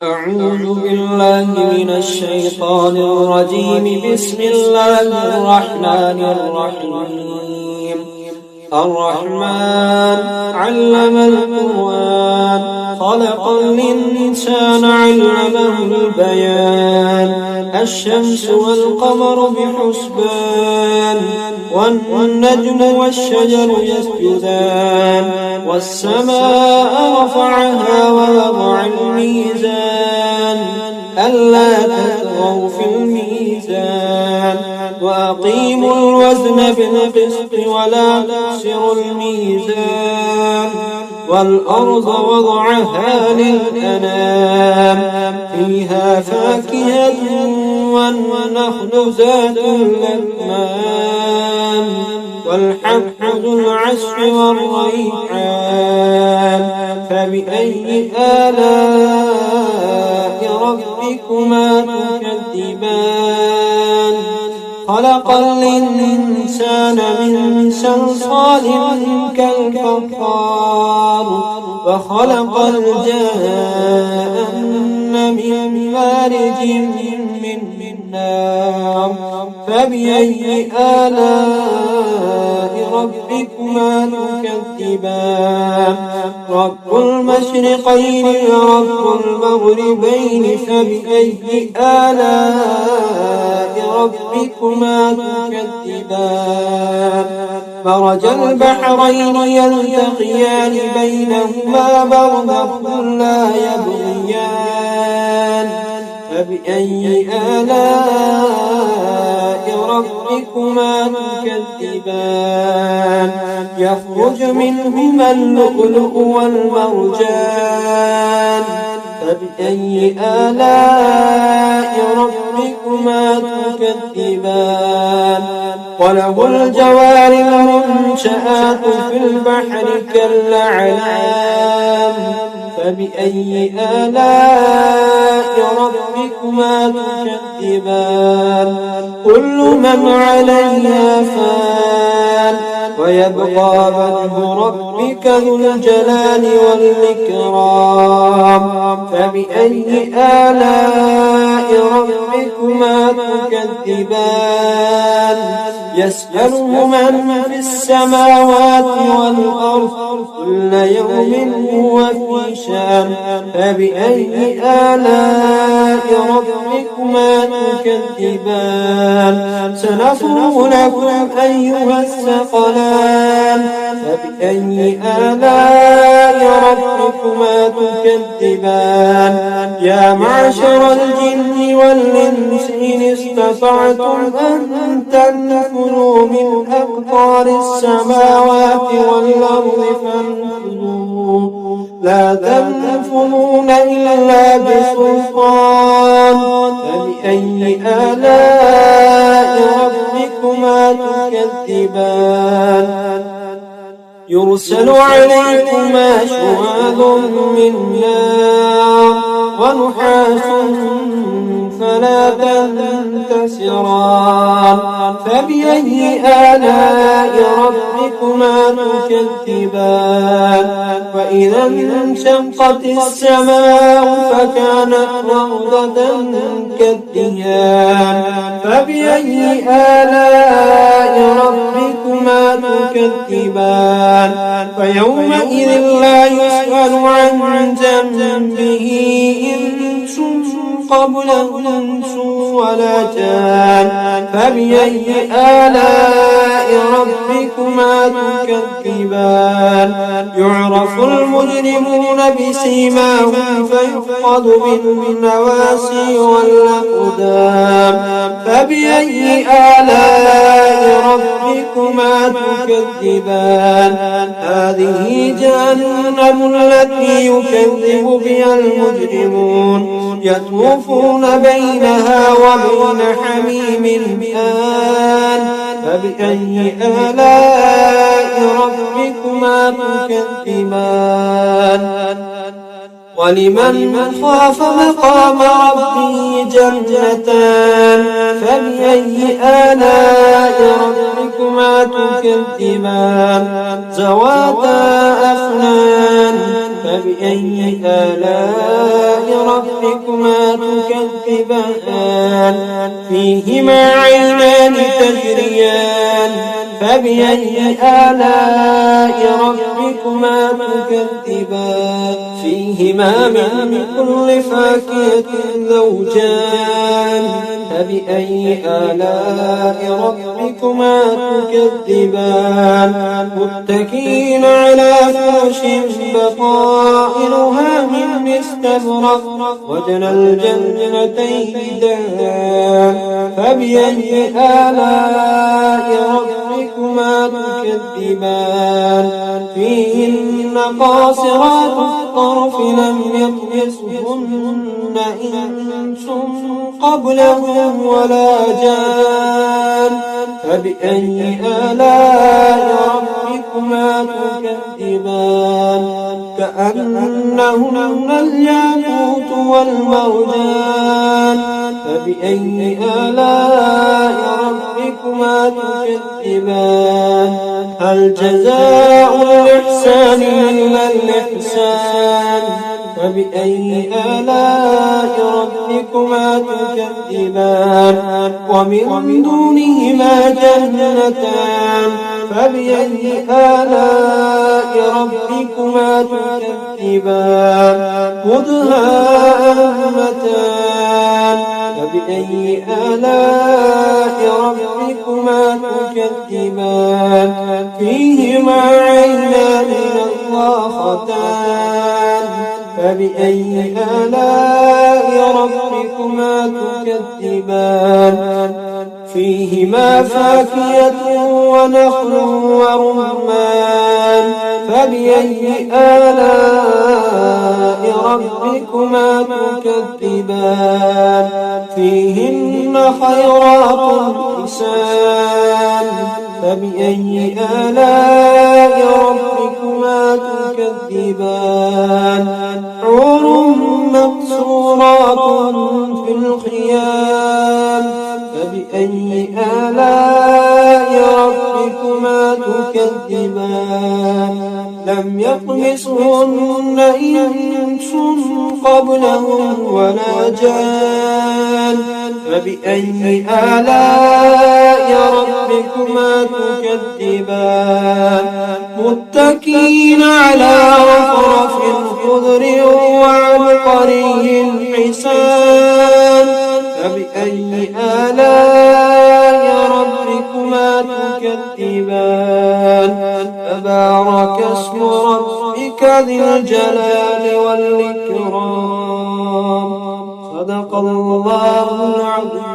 أعوذ بالله من الشيطان الرجيم. بسم الله الرحمن الرحيم. الرحمن علم القرآن، خلق الإنسان علمه البيان. الشمس والقمر بحسبان، والنجم والشجر يسجدان. والسماء رفعها ووضع الميزان، ألا تطغوا في الميزان. وأقيموا الوزن بالقسط ولا تخسروا الميزان. والأرض وضعها للأنام، فيها فاكهة والنخل ذات الأكمام، والحب ذو العصف والريحان. فبأي آلاء ربكما تكذبان؟ خلق الإنسان من صلصال كالفخار، وخلق الجان من مارج من نار. فبأي آلاء ربكما تكذبان؟ رب المشرقين ورب المغربين. فبأي آلاء ربكما تكذبان؟ مرج البحرين يلتقيان، بينهما برزخ لا يبغيان. فبأي آلاء ربكما تكذبان؟ يخرج منهما اللؤلؤ والمرجان. فبأي آلاء ربكما تكذبان؟ وله الجوار المنشآت في البحر كالأعلام. فبأي آلاء ربكما تكذبان؟ كل من عليها فان، ويبقى وجه ربك ذو الجلال والإكرام. فبأي آلاء ربكما تكذبان؟ يسأله من في السماوات والأرض، كل يوم هو في شان. فبأي آلاء ربكما تكذبان؟ سنفرغ لكم أيها الثقلان. فبأي آلاء ربكما تكذبان؟ يا معشر الجن والإنس إن استطعتم أن تنفذوا من أقطار السماوات والأرض فانفذوا، لا تنفذون إلا بسلطان. فبأي آلاء ربكما تكذبان؟ يرسل عليكما شواظ من نار، ونحاس فلا تنتصران. فبأي آلاء ربكما تكذبان؟ وإذا انشقت السماء فكانت وردة كالدهان. فبأي آلاء ربكما تكذبان؟ فيومئذ لا يسأل عن ذنبه إنس قبله إنس ولا جان. فبأي آلاء ربكما تكذبان؟ يعرف المجرمون بسيماهم فيؤخذ بالنواسي والأقدام. فبأي آلاء ربكما تكذبان؟ هذه جهنم التي يكذب بها المجرمون، يطوفون بينها وبين حميم آن. فبأي آلاء ربكما تكذبان؟ ولمن خاف مقام ربه جنتان. فبأي آلاء ربكما تكذبان؟ ذواتا أفنان. فبأي آلاء ربكما ربكما تكذبان فيهما عينان تجريان فبأي آلاء ربكما تكذبان فيهما من كل فاكهة زوجان فبأي آلاء ربكما تكذبان متكئين على فرش بطائنها من استبرق وجنى الجنتين دان فبأي آلاء ربكما تكذبان فيهن قاصرات الطرف لم يطمثهن إنس قبلهم ولا جان فبأي آلاء ربكما تكذبان كأنهن الياقوت والمرجان فبأي آلاء ربكما تكذبان هل جزاء الإحسان إلا الإحسان فبأي آلاء ربكما تكذبان ومن دونهما جنتان فبأي آلاء ربكما تكذبان مدهامتان فبأي آلاء ربكما تكذبان فيهما عينان نضاختان فبأي آلاء ربكما تكذبان فيهما فاكهة ونخل ورمان فبأي آلاء ربكما تكذبان فيهن خيرات حسان فبأي آلاء ربكما تكذبان حور مقصورات في الخيام فبأي آلاء ربكما تكذبان لم يطمثهن إنس قبلهم ولا جان فبأي آلاء ربكما تكذبان متكئين على رفرف خضر وعبقري حسان فبأي آلاء ربكما تكذبان تبارك اسم ربك ذي الجلال والإكرام صدق الله العظيم.